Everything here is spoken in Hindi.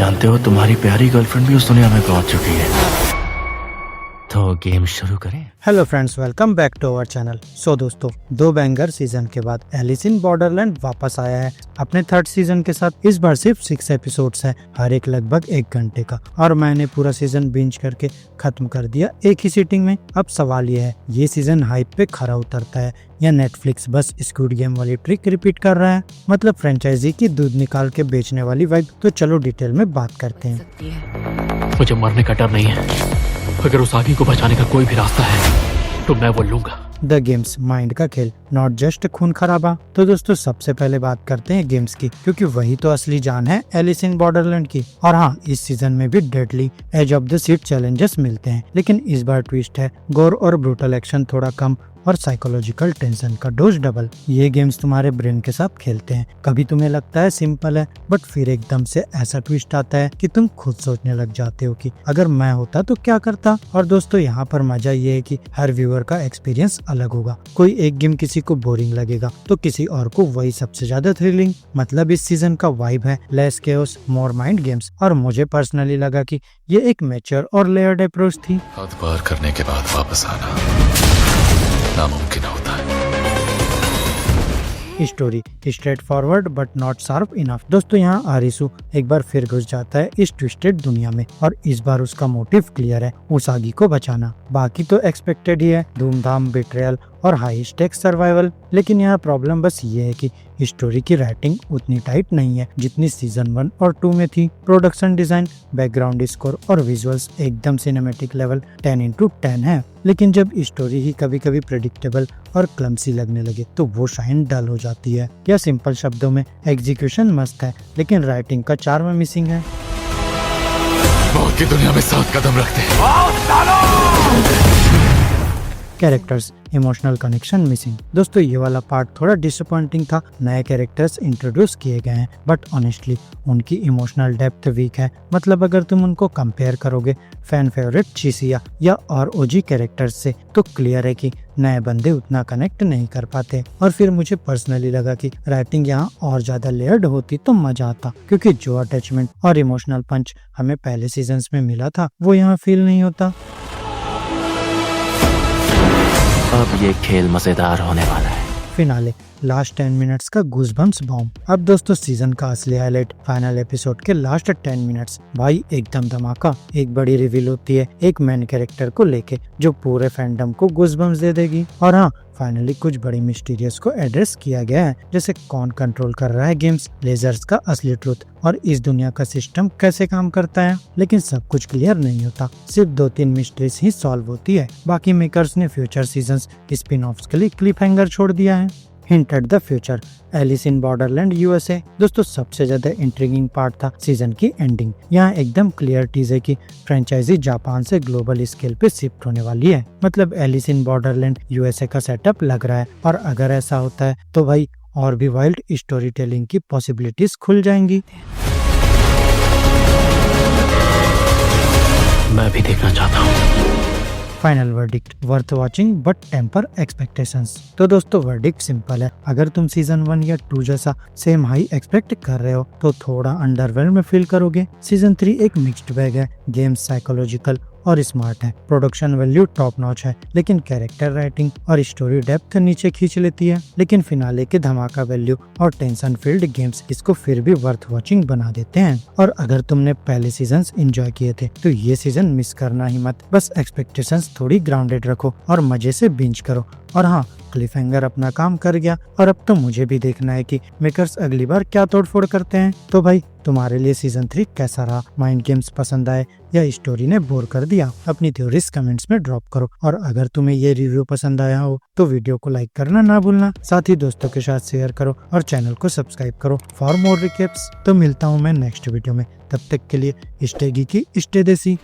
जानते हो तुम्हारी प्यारी गर्लफ्रेंड भी उस दुनिया में पहुंच चुकी है। तो गेम शुरू करें। Hello friends, welcome back to our channel. So दोस्तों, 2 बैंगर सीजन के बाद एलिस इन बॉर्डरलैंड वापस आया है अपने 3rd सीजन के साथ। इस बार सिर्फ 6 एपिसोड्स हैं, हर एक लगभग 1 घंटे का, और मैंने पूरा सीजन बिंज करके खत्म कर दिया एक ही सीटिंग में। अब सवाल ये है, ये सीजन हाइप पे खरा उतरता है या नेटफ्लिक्स बस स्क्विड गेम वाली ट्रिक रिपीट कर रहा है, मतलब फ्रेंचाइजी की दूध निकाल के बेचने वाली वाइब। तो चलो डिटेल में बात करते हैं। मुझे मरने का डर नहीं है, अगर उस आगे को बचाने का कोई भी रास्ता है तो मैं वो लूंगा। द गेम्स, माइंड का खेल, नॉट जस्ट खून खराबा। तो दोस्तों सबसे पहले बात करते हैं गेम्स की, क्योंकि वही तो असली जान है एलिस इन बॉर्डरलैंड की। और हाँ, इस सीजन में भी deadly edge of the seat challenges मिलते हैं, लेकिन इस बार ट्विस्ट है, गोर और ब्रूटल एक्शन थोड़ा कम और साइकोलॉजिकल टेंशन का डोज डबल। ये गेम्स तुम्हारे ब्रेन के साथ खेलते हैं। कभी तुम्हें लगता है सिंपल है, बट फिर एकदम से ऐसा ट्विस्ट आता है कि तुम खुद सोचने लग जाते हो कि अगर मैं होता तो क्या करता। और दोस्तों यहाँ पर मजा ये है कि हर व्यूअर का एक्सपीरियंस अलग होगा। कोई एक गेम किसी को बोरिंग लगेगा तो किसी और को वही सबसे ज्यादा थ्रिलिंग। मतलब इस सीजन का वाइब है लेस केओस मोर माइंड गेम्स, और मुझे पर्सनली लगा कि ये एक मैच्योर और लेयर्ड अप्रोच थी। हद पार करने के बाद वापस आना नामुमकिन होता है। Story straight forward but not sharp enough. दोस्तों यहाँ आरिसु एक बार फिर घुस जाता है इस ट्विस्टेड दुनिया में, और इस बार उसका मोटिव क्लियर है, उसागी को बचाना। बाकी तो एक्सपेक्टेड ही है, धूमधाम, बिट्रेयल और हाई स्टेक्स सर्वाइवल। लेकिन यहाँ प्रॉब्लम बस ये है कि स्टोरी की राइटिंग उतनी टाइट नहीं है जितनी सीजन 1 और 2 में थी। प्रोडक्शन डिजाइन, बैकग्राउंड स्कोर और विजुअल्स एकदम सिनेमैटिक लेवल 10/10 है, लेकिन जब स्टोरी ही कभी कभी प्रेडिक्टेबल और क्लमसी लगने लगे तो वो शाइन डल हो जाती है। या सिंपल शब्दों में, एग्जीक्यूशन मस्त है लेकिन राइटिंग का चार्म मिसिंग है। मौत की दुनिया में 7 कदम रखते हैं। Characters, emotional connection missing. दोस्तों ये वाला पार्ट थोड़ा डिसअपॉइंटिंग था। नए कैरेक्टर्स इंट्रोड्यूस किए गए हैं, बट ऑनेस्टली उनकी इमोशनल डेप्थ वीक है। मतलब अगर तुम उनको कंपेयर करोगे फैन फेवरेट चिसिया या और ओजी कैरेक्टर्स से, तो क्लियर है कि नए बंदे उतना कनेक्ट नहीं कर पाते। और फिर मुझे पर्सनली लगा कि राइटिंग यहाँ और ज्यादा लेयर्ड होती तो मजा आता, क्योंकि जो अटैचमेंट और इमोशनल पंच हमें पहले सीजन में मिला था वो यहाँ फील नहीं होता। अब ये खेल मजेदार होने वाला है। फिनाले, लास्ट 10 मिनट्स का गूज़बम्प्स बॉम्ब। अब दोस्तों सीजन का असली हाईलाइट फाइनल एपिसोड के लास्ट 10 मिनट्स। भाई एकदम धमाका। एक बड़ी रिवील होती है एक मेन कैरेक्टर को लेके, जो पूरे फैंडम को गूज़बम्प्स दे देगी। और हाँ, फाइनली कुछ बड़ी मिस्टीरियस को एड्रेस किया गया है, जैसे कौन कंट्रोल कर रहा है गेम्स, लेजर्स का असली ट्रुथ, और इस दुनिया का सिस्टम कैसे काम करता है। लेकिन सब कुछ क्लियर नहीं होता, सिर्फ 2-3 मिस्ट्रीज ही सॉल्व होती है। बाकी मेकर्स ने फ्यूचर सीजन्स स्पिन ऑफ्स के लिए क्लिफ हैंगर छोड़ दिया है। Hint at the future, Alice in Borderland USA. दोस्तों सबसे ज्यादा इंट्रिगिंग पार्ट था सीजन की एंडिंग। यहाँ एकदम क्लियर टीज है कि फ्रेंचाइजी जापान से ग्लोबल स्केल पे शिफ्ट होने वाली है। मतलब एलिस इन बॉर्डरलैंड यूएसए का सेटअप लग रहा है, और अगर ऐसा होता है तो भाई और भी वाइल्ड स्टोरी टेलिंग की पॉसिबिलिटीज खुल जाएंगी। मैं भी देखना चाहता हूँ। Final verdict, worth watching but temper expectations. तो दोस्तों वर्डिक्ट सिंपल है, अगर तुम सीजन 1 या 2 जैसा सेम हाई एक्सपेक्ट कर रहे हो तो थोड़ा अंडरवेल्ड में फील करोगे। सीजन 3 एक मिक्स्ड बैग है, गेम्स साइकोलॉजिकल और स्मार्ट है, प्रोडक्शन वैल्यू टॉप नॉच है, लेकिन कैरेक्टर राइटिंग और स्टोरी डेप्थ नीचे खींच लेती है। लेकिन फिनाले के धमाका वैल्यू और टेंशन फील्ड गेम्स इसको फिर भी वर्थ वॉचिंग बना देते हैं। और अगर तुमने पहले सीजन्स एंजॉय किए थे तो ये सीजन मिस करना ही मत। बस एक्सपेक्टेशंस थोड़ी ग्राउंडेड रखो और मजे से बिंज करो। और हाँ, क्लिफ हैंगर अपना काम कर गया, और अब तो मुझे भी देखना है कि मेकर्स अगली बार क्या तोड़फोड़ करते हैं। तो भाई तुम्हारे लिए सीजन 3 कैसा रहा? माइंड गेम्स पसंद आए या स्टोरी ने बोर कर दिया? अपनी थ्योरीज कमेंट्स में ड्रॉप करो। और अगर तुम्हें ये रिव्यू पसंद आया हो तो वीडियो को लाइक करना ना भूलना, साथ ही दोस्तों के साथ शेयर करो और चैनल को सब्सक्राइब करो फॉर मोर रिकेप्स। तो मिलता हूँ मैं नेक्स्ट वीडियो में, तब तक के लिए स्टे गीकी, स्टे देसी।